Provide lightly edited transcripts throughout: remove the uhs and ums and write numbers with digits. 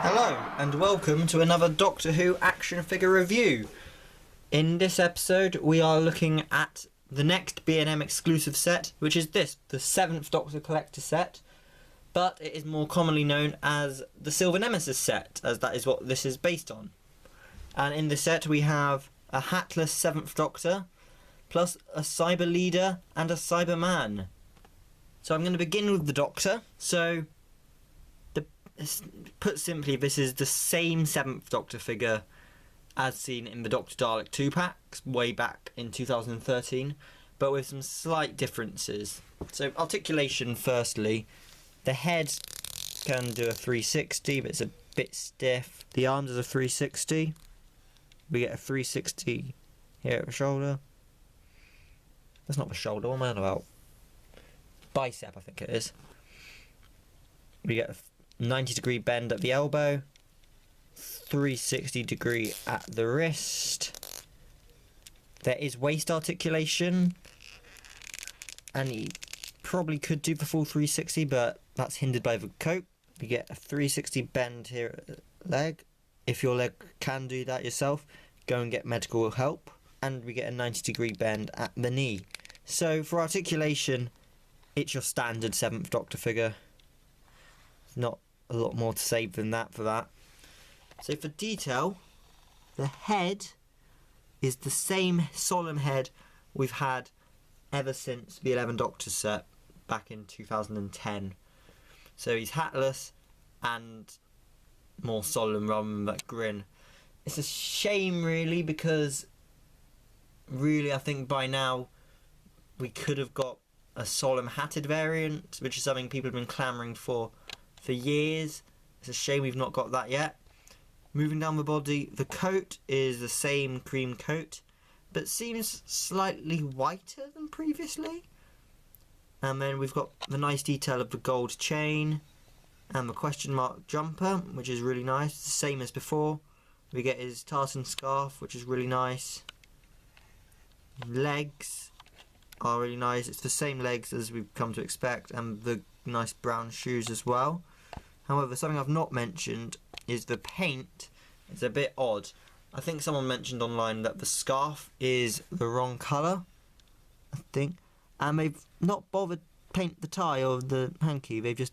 Hello and welcome to another Doctor Who action figure review. In this episode we are looking at the next B&M exclusive set, which is this, the 7th Doctor Collector set, but it is more commonly known as the Silver Nemesis set, as that is what this is based on. And in the set we have a hatless 7th Doctor, plus a Cyber Leader and a Cyberman. So I'm going to begin with the Doctor. So, put simply, this is the same 7th Doctor figure as seen in the Dr. Dalek 2-packs way back in 2013, but with some slight differences. So articulation firstly, the head can do a 360 but it's a bit stiff. The arms is a 360, we get a 360 here at the shoulder. That's not the shoulder, what am I on about? Bicep I think it is. We get a 90-degree bend at the elbow, 360-degree at the wrist. There is waist articulation, and he probably could do the full 360, but that's hindered by the coat. We get a 360 bend here at the leg. If your leg can do that yourself, go and get medical help. And we get a 90-degree bend at the knee. So for articulation, it's your standard 7th Doctor figure. Not a lot more to say than that for that. So for detail, the head is the same solemn head we've had ever since the 11 Doctors set back in 2010. So he's hatless and more solemn rather than that grin. It's a shame really, because really I think by now we could have got a solemn hatted variant, which is something people have been clamouring for years. It's a shame we've not got that yet. Moving down the body, the coat is the same cream coat, but seems slightly whiter than previously. And then we've got the nice detail of the gold chain and the question mark jumper, which is really nice. It's the same as before. We get his tartan scarf, which is really nice. Legs are really nice. It's the same legs as we've come to expect, and the nice brown shoes as well. However, something I've not mentioned is the paint. It's a bit odd. I think someone mentioned online that the scarf is the wrong colour, I think, and they've not bothered paint the tie or the hanky. They've just,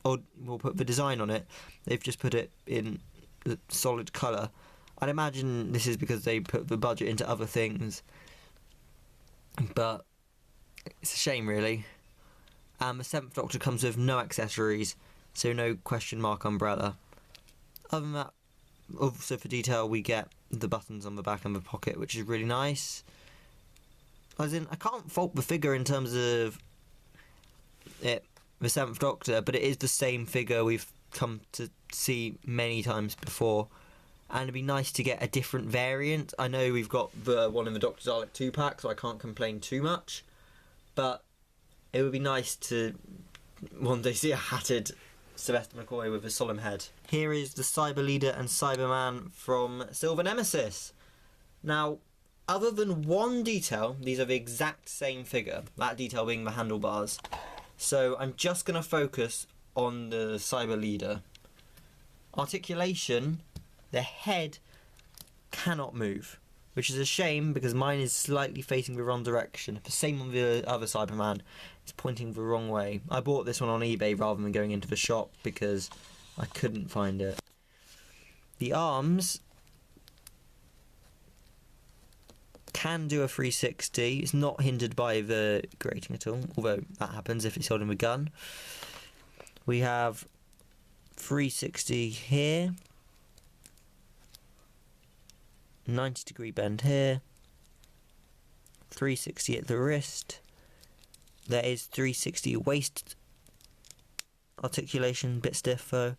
or we'll put the design on it, they've just put it in the solid colour. I'd imagine this is because they put the budget into other things, but it's a shame really. The 7th Doctor comes with no accessories, so no question mark umbrella. Other than that, also for detail, we get the buttons on the back and the pocket, which is really nice. As in, I can't fault the figure in terms of it, the 7th Doctor, but it is the same figure we've come to see many times before, and it'd be nice to get a different variant. I know we've got the one in the Dr. Dalek 2-pack, so I can't complain too much, but it would be nice to one day see a hatted Sylvester McCoy with a solemn head. Here is the Cyber Leader and Cyberman from Silver Nemesis. Now, other than one detail, these are the exact same figure, that detail being the handlebars. So I'm just going to focus on the Cyber Leader. Articulation, the head cannot move, which is a shame because mine is slightly facing the wrong direction. The same on the other Cyberman, it's pointing the wrong way. I bought this one on eBay rather than going into the shop because I couldn't find it. The arms can do a 360. It's not hindered by the grating at all, although that happens if it's holding a gun. We have 360 here, 90-degree bend here, 360 at the wrist. There is 360 waist articulation, bit stiff though.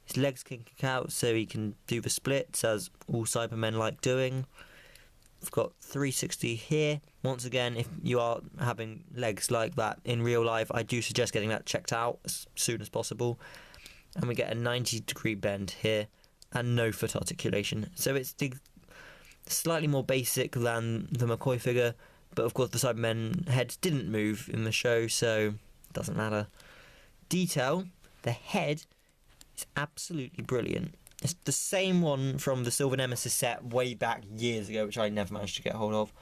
His legs can kick out so he can do the splits as all Cybermen like doing. We've got 360 here. Once again, if you are having legs like that in real life, I do suggest getting that checked out as soon as possible. And we get a 90-degree bend here and no foot articulation. So it's slightly more basic than the McCoy figure, but of course the Cybermen heads didn't move in the show, so it doesn't matter. Detail, the head It's absolutely brilliant. It's the same one from the Silver Nemesis set way back years ago, which I never managed to get hold of.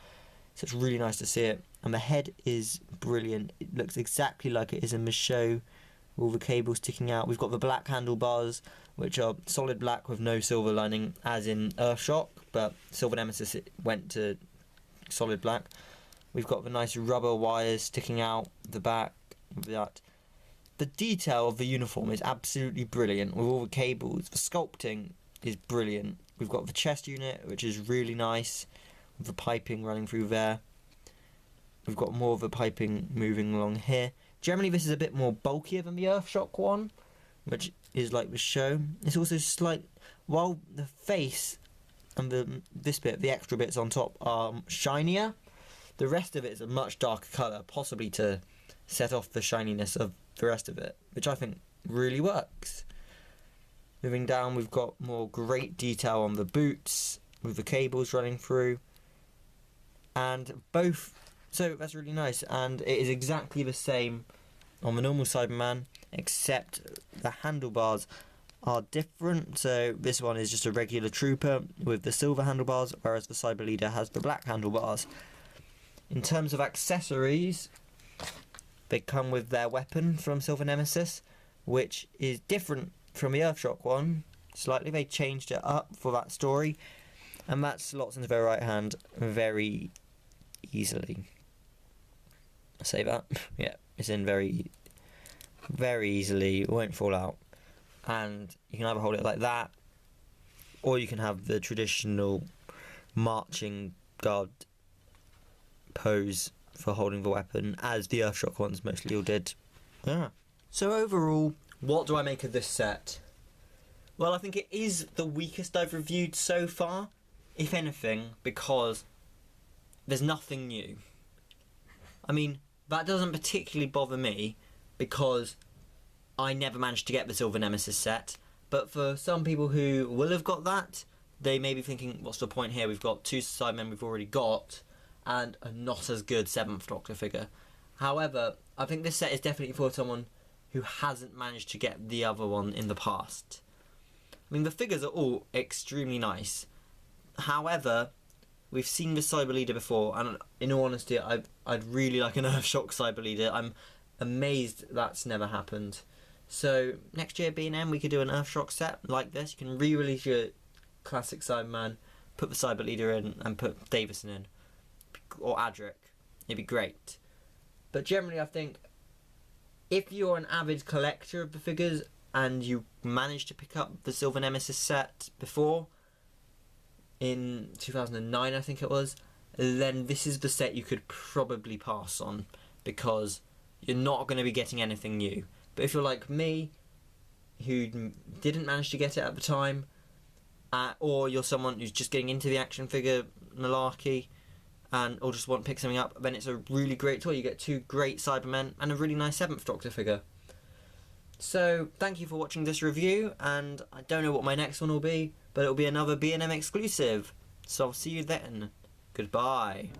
So it's really nice to see it. And the head is brilliant. It looks exactly like it is in the show, with all the cables sticking out. We've got the black handlebars, which are solid black with no silver lining, as in Earthshock, but Silver Nemesis it went to solid black. We've got the nice rubber wires sticking out the back of that. The detail of the uniform is absolutely brilliant, with all the cables. The sculpting is brilliant. We've got the chest unit, which is really nice, with the piping running through there. We've got more of the piping moving along here. Generally, this is a bit more bulkier than the Earthshock one, which is like the show. It's also while the face and this bit, the extra bits on top, are shinier, the rest of it is a much darker colour, possibly to set off the shininess of the rest of it, which I think really works. Moving down, we've got more great detail on the boots, with the cables running through, and so that's really nice, and it is exactly the same on the normal Cyberman, except the handlebars are different. So this one is just a regular trooper with the silver handlebars, whereas the Cyber Leader has the black handlebars. In terms of accessories, they come with their weapon from Silver Nemesis, which is different from the Earthshock one slightly. They changed it up for that story, and that slots into their right hand very easily. I say that, yeah, it's in very, very easily. It won't fall out, and you can either hold it like that, or you can have the traditional marching guard pose for holding the weapon, as the Earthshock ones mostly all did. Yeah. So overall, what do I make of this set? Well, I think it is the weakest I've reviewed so far, if anything, because there's nothing new. I mean, that doesn't particularly bother me, because I never managed to get the Silver Nemesis set, but for some people who will have got that, they may be thinking, what's the point here? We've got two Cybermen we've already got, and a not as good 7th Doctor figure. However, I think this set is definitely for someone who hasn't managed to get the other one in the past. I mean, the figures are all extremely nice. However, we've seen the Cyber Leader before, and in all honesty, I'd really like an Earthshock Cyber Leader. I'm amazed that's never happened. So next year, B&M, we could do an Earthshock set like this. You can re-release your classic Cyberman, put the Cyber Leader in, and put Davison in, or Adric. It'd be great. But generally, I think if you're an avid collector of the figures and you managed to pick up the Silver Nemesis set before, in 2009 I think it was, then this is the set you could probably pass on, because you're not going to be getting anything new. But if you're like me, who didn't manage to get it at the time, or you're someone who's just getting into the action figure malarkey, or just want to pick something up, then it's a really great toy. You get two great Cybermen and a really nice 7th Doctor figure. So thank you for watching this review, and I don't know what my next one will be, but it'll be another B&M exclusive. So I'll see you then. Goodbye.